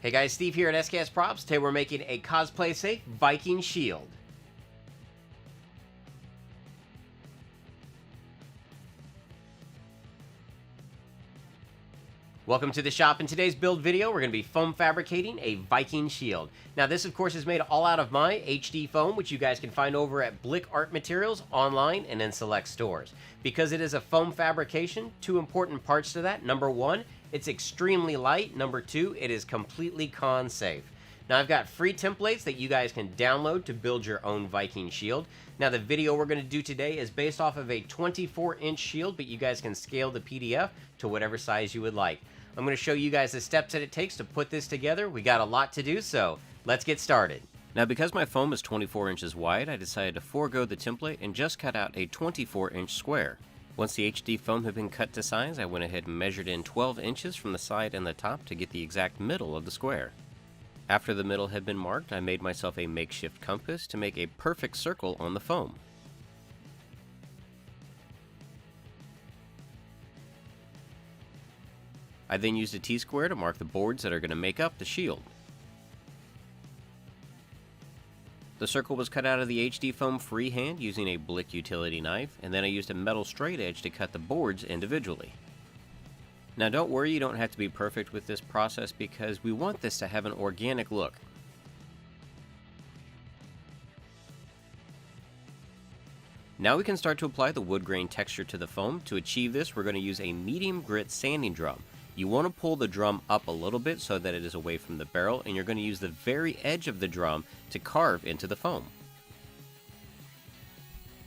Hey guys, Steve here at SKS Props. Today we're making a cosplay safe Viking shield. Welcome to the shop. In today's build video, we're going to be foam fabricating a Viking shield. Now this of course is made all out of my HD foam, which you guys can find over at Blick Art Materials online and in select stores. Because it is a foam fabrication, two important parts to that. Number one, it's extremely light. Number two, it is completely con safe. Now I've got free templates that you guys can download to build your own Viking shield. Now the video we're going to do today is based off of a 24-inch shield, but you guys can scale the PDF to whatever size you would like. I'm going to show you guys the steps that it takes to put this together. We got a lot to do, so let's get started. Now because my foam is 24 inches wide, I decided to forego the template and just cut out a 24-inch square. Once the HD foam had been cut to size, I went ahead and measured in 12 inches from the side and the top to get the exact middle of the square. After the middle had been marked, I made myself a makeshift compass to make a perfect circle on the foam. I then used a T-square to mark the boards that are going to make up the shield. The circle was cut out of the HD foam freehand using a Blick utility knife, and then I used a metal straight edge to cut the boards individually. Now don't worry, you don't have to be perfect with this process because we want this to have an organic look. Now we can start to apply the wood grain texture to the foam. To achieve this, we're going to use a medium grit sanding drum. You want to pull the drum up a little bit so that it is away from the barrel, and you're going to use the very edge of the drum to carve into the foam.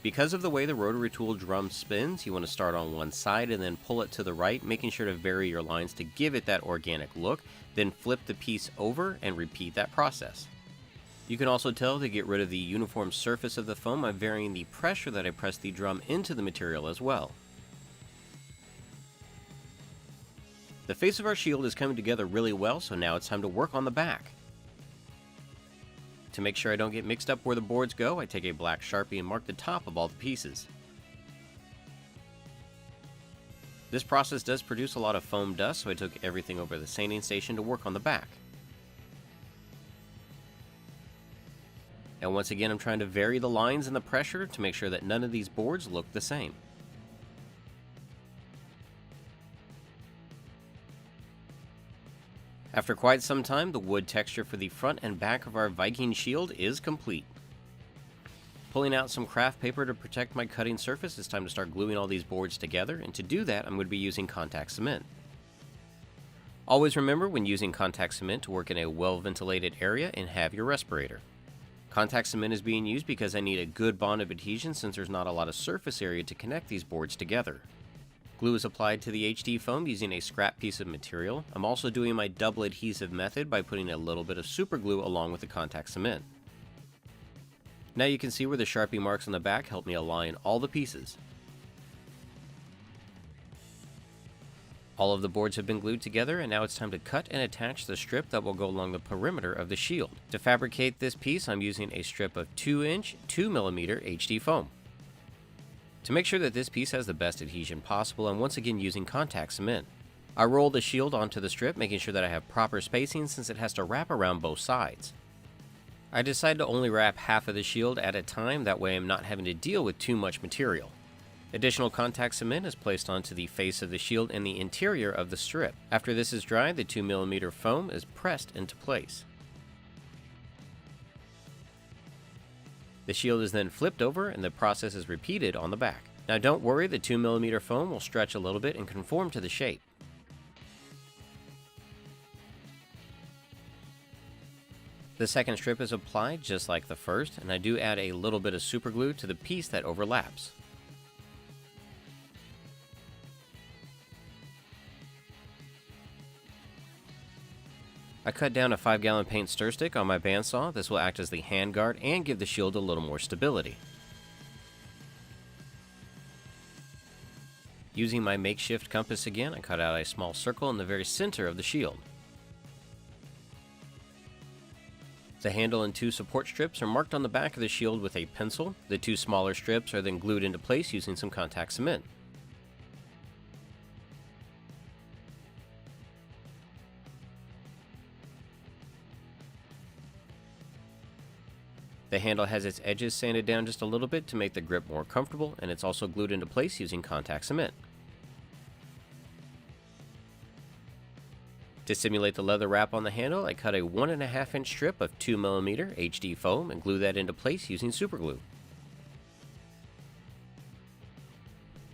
Because of the way the rotary tool drum spins, you want to start on one side and then pull it to the right, making sure to vary your lines to give it that organic look, then flip the piece over and repeat that process. You can also tell to get rid of the uniform surface of the foam, I'm varying the pressure that I press the drum into the material as well. The face of our shield is coming together really well, so now it's time to work on the back. To make sure I don't get mixed up where the boards go, I take a black Sharpie and mark the top of all the pieces. This process does produce a lot of foam dust, so I took everything over to the sanding station to work on the back. And once again, I'm trying to vary the lines and the pressure to make sure that none of these boards look the same. After quite some time, the wood texture for the front and back of our Viking shield is complete. Pulling out some craft paper to protect my cutting surface, it's time to start gluing all these boards together, and to do that, I'm going to be using contact cement. Always remember when using contact cement to work in a well-ventilated area and have your respirator. Contact cement is being used because I need a good bond of adhesion since there's not a lot of surface area to connect these boards together. Glue is applied to the HD foam using a scrap piece of material. I'm also doing my double adhesive method by putting a little bit of super glue along with the contact cement. Now you can see where the Sharpie marks on the back help me align all the pieces. All of the boards have been glued together, and now it's time to cut and attach the strip that will go along the perimeter of the shield. To fabricate this piece, I'm using a strip of 2-inch, 2mm HD foam. To make sure that this piece has the best adhesion possible, I'm once again using contact cement. I roll the shield onto the strip, making sure that I have proper spacing since it has to wrap around both sides. I decided to only wrap half of the shield at a time, that way I'm not having to deal with too much material. Additional contact cement is placed onto the face of the shield and the interior of the strip. After this is dry, the 2mm foam is pressed into place. The shield is then flipped over and the process is repeated on the back. Now don't worry, the 2mm foam will stretch a little bit and conform to the shape. The second strip is applied just like the first, and I do add a little bit of super glue to the piece that overlaps. I cut down a 5-gallon paint stir stick on my bandsaw. This will act as the hand guard and give the shield a little more stability. Using my makeshift compass again, I cut out a small circle in the very center of the shield. The handle and 2 support strips are marked on the back of the shield with a pencil. The 2 smaller strips are then glued into place using some contact cement. The handle has its edges sanded down just a little bit to make the grip more comfortable, and it's also glued into place using contact cement. To simulate the leather wrap on the handle, I cut a 1.5 inch strip of 2mm HD foam and glue that into place using super glue.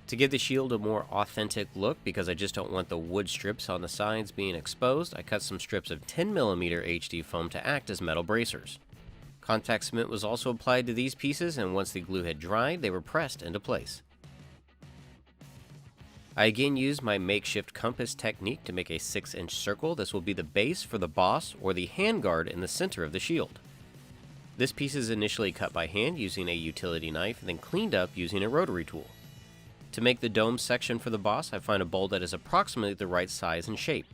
To give the shield a more authentic look, because I just don't want the wood strips on the sides being exposed, I cut some strips of 10mm HD foam to act as metal bracers. Contact cement was also applied to these pieces, and once the glue had dried, they were pressed into place. I again used my makeshift compass technique to make a 6-inch circle. This will be the base for the boss or the handguard in the center of the shield. This piece is initially cut by hand using a utility knife and then cleaned up using a rotary tool. To make the dome section for the boss, I find a bowl that is approximately the right size and shape.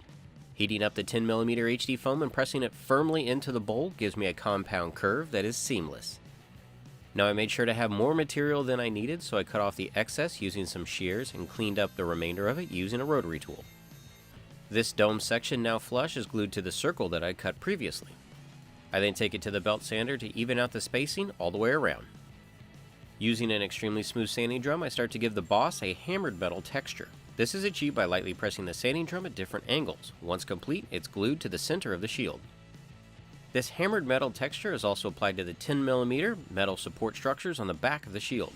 Heating up the 10mm HD foam and pressing it firmly into the bowl gives me a compound curve that is seamless. Now I made sure to have more material than I needed, so I cut off the excess using some shears and cleaned up the remainder of it using a rotary tool. This dome section, now flush, is glued to the circle that I cut previously. I then take it to the belt sander to even out the spacing all the way around. Using an extremely smooth sanding drum, I start to give the boss a hammered metal texture. This is achieved by lightly pressing the sanding drum at different angles. Once complete, it's glued to the center of the shield. This hammered metal texture is also applied to the 10mm metal support structures on the back of the shield.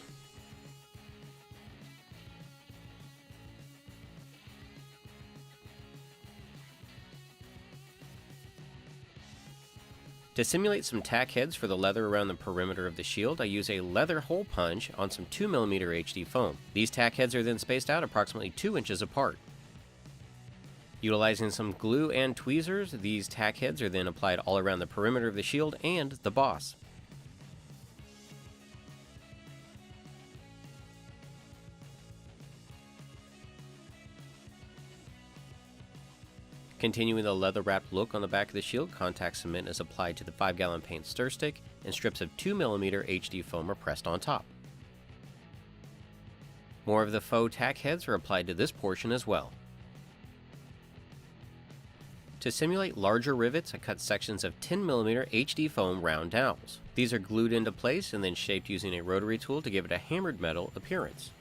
To simulate some tack heads for the leather around the perimeter of the shield, I use a leather hole punch on some 2mm HD foam. These tack heads are then spaced out approximately 2 inches apart. Utilizing some glue and tweezers, these tack heads are then applied all around the perimeter of the shield and the boss. Continuing the leather-wrapped look on the back of the shield, contact cement is applied to the 5-gallon paint stir stick, and strips of 2mm HD foam are pressed on top. More of the faux tack heads are applied to this portion as well. To simulate larger rivets, I cut sections of 10mm HD foam round dowels. These are glued into place and then shaped using a rotary tool to give it a hammered metal appearance.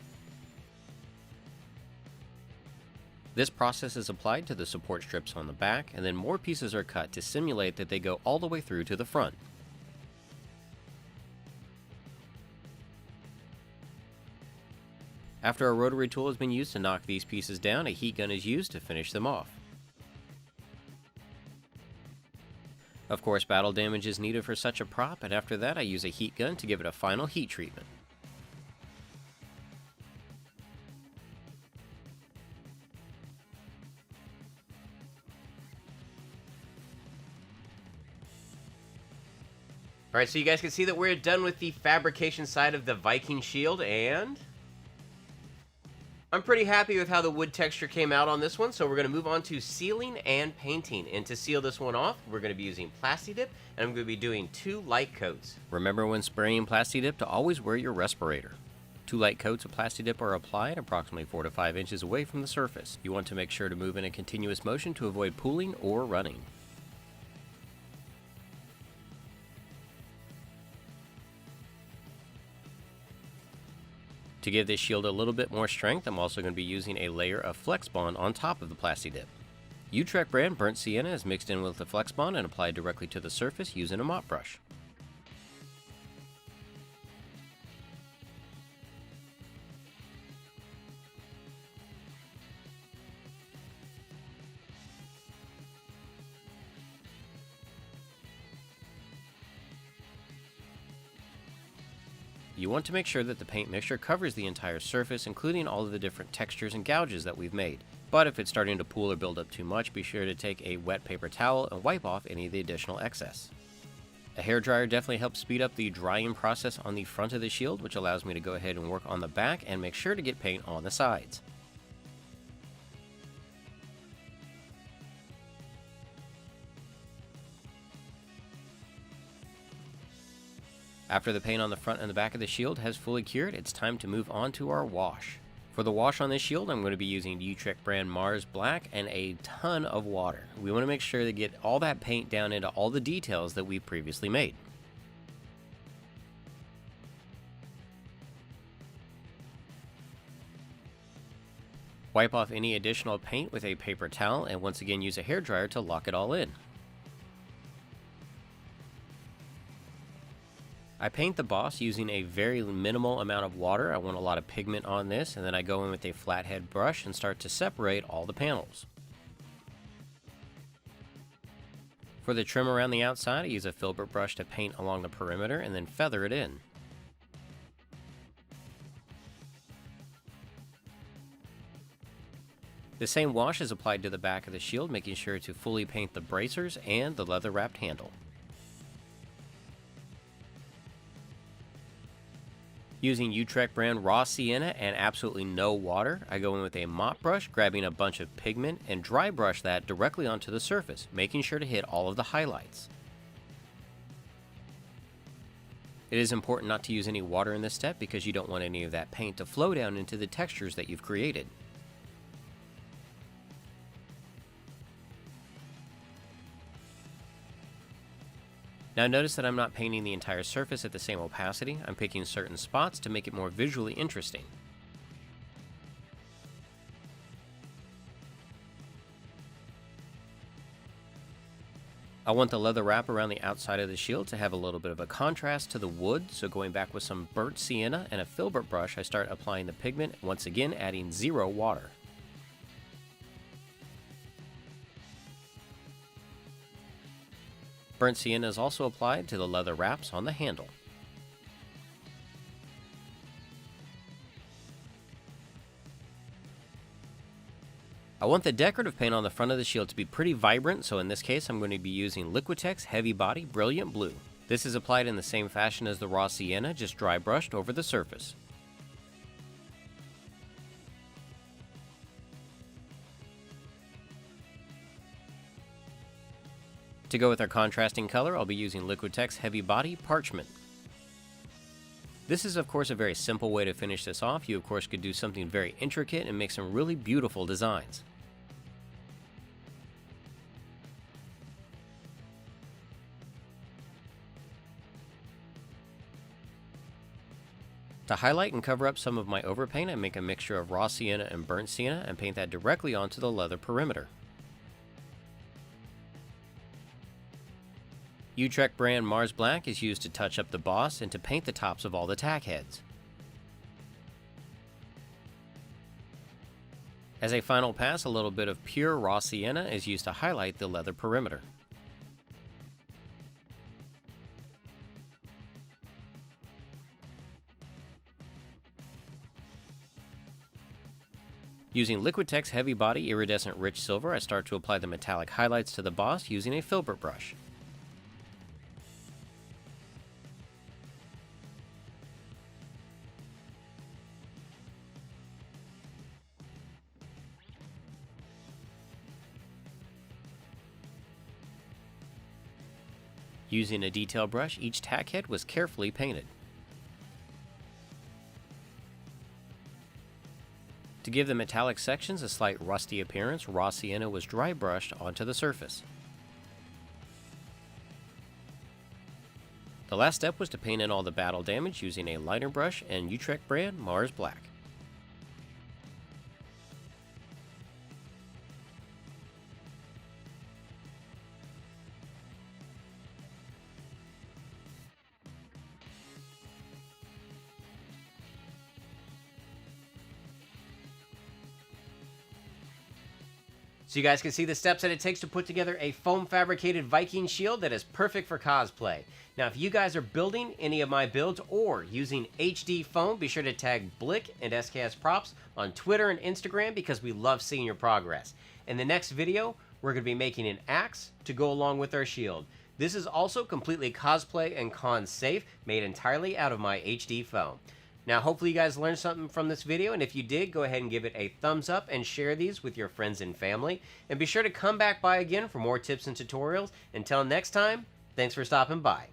This process is applied to the support strips on the back, and then more pieces are cut to simulate that they go all the way through to the front. After a rotary tool has been used to knock these pieces down, a heat gun is used to finish them off. Of course, battle damage is needed for such a prop, and after that I use a heat gun to give it a final heat treatment. Alright, so you guys can see that we're done with the fabrication side of the Viking Shield, and I'm pretty happy with how the wood texture came out on this one, so we're going to move on to sealing and painting. And to seal this one off, we're going to be using Plasti-Dip, and I'm going to be doing 2 light coats. Remember when spraying Plasti-Dip to always wear your respirator. 2 light coats of Plasti-Dip are applied approximately 4 to 5 inches away from the surface. You want to make sure to move in a continuous motion to avoid pooling or running. To give this shield a little bit more strength, I'm also going to be using a layer of Flex Bond on top of the Plasti-Dip. Utrecht brand burnt sienna is mixed in with the Flex Bond and applied directly to the surface using a mop brush. You want to make sure that the paint mixture covers the entire surface, including all of the different textures and gouges that we've made. But if it's starting to pool or build up too much, be sure to take a wet paper towel and wipe off any of the additional excess. A hairdryer definitely helps speed up the drying process on the front of the shield, which allows me to go ahead and work on the back and make sure to get paint on the sides. After the paint on the front and the back of the shield has fully cured, it's time to move on to our wash. For the wash on this shield, I'm going to be using Utrecht brand Mars Black and a ton of water. We want to make sure to get all that paint down into all the details that we previously made. Wipe off any additional paint with a paper towel and once again use a hairdryer to lock it all in. I paint the boss using a very minimal amount of water. I want a lot of pigment on this, and then I go in with a flathead brush and start to separate all the panels. For the trim around the outside, I use a filbert brush to paint along the perimeter and then feather it in. The same wash is applied to the back of the shield, making sure to fully paint the bracers and the leather wrapped handle. Using Utrecht brand raw sienna and absolutely no water, I go in with a mop brush, grabbing a bunch of pigment and dry brush that directly onto the surface, making sure to hit all of the highlights. It is important not to use any water in this step because you don't want any of that paint to flow down into the textures that you've created. Now notice that I'm not painting the entire surface at the same opacity. I'm picking certain spots to make it more visually interesting. I want the leather wrap around the outside of the shield to have a little bit of a contrast to the wood, so going back with some burnt sienna and a filbert brush, I start applying the pigment, once again adding 0 water. Burnt sienna is also applied to the leather wraps on the handle. I want the decorative paint on the front of the shield to be pretty vibrant, so in this case I'm going to be using Liquitex Heavy Body Brilliant Blue. This is applied in the same fashion as the raw sienna, just dry brushed over the surface. To go with our contrasting color, I'll be using Liquitex Heavy Body Parchment. This is of course a very simple way to finish this off. You of course could do something very intricate and make some really beautiful designs. To highlight and cover up some of my overpaint, I make a mixture of raw sienna and burnt sienna and paint that directly onto the leather perimeter. Utrecht brand Mars Black is used to touch up the boss and to paint the tops of all the tack heads. As a final pass, a little bit of pure raw sienna is used to highlight the leather perimeter. Using Liquitex Heavy Body Iridescent Rich Silver, I start to apply the metallic highlights to the boss using a filbert brush. Using a detail brush, each tack head was carefully painted. To give the metallic sections a slight rusty appearance, raw sienna was dry brushed onto the surface. The last step was to paint in all the battle damage using a lighter brush and Utrecht brand Mars Black. So you guys can see the steps that it takes to put together a foam fabricated Viking shield that is perfect for cosplay. Now if you guys are building any of my builds or using HD foam, be sure to tag Blick and SKS Props on Twitter and Instagram because we love seeing your progress. In the next video, we're going to be making an axe to go along with our shield. This is also completely cosplay and con safe, made entirely out of my HD foam. Now, hopefully you guys learned something from this video, and if you did, go ahead and give it a thumbs up and share these with your friends and family. And be sure to come back by again for more tips and tutorials. Until next time, thanks for stopping by.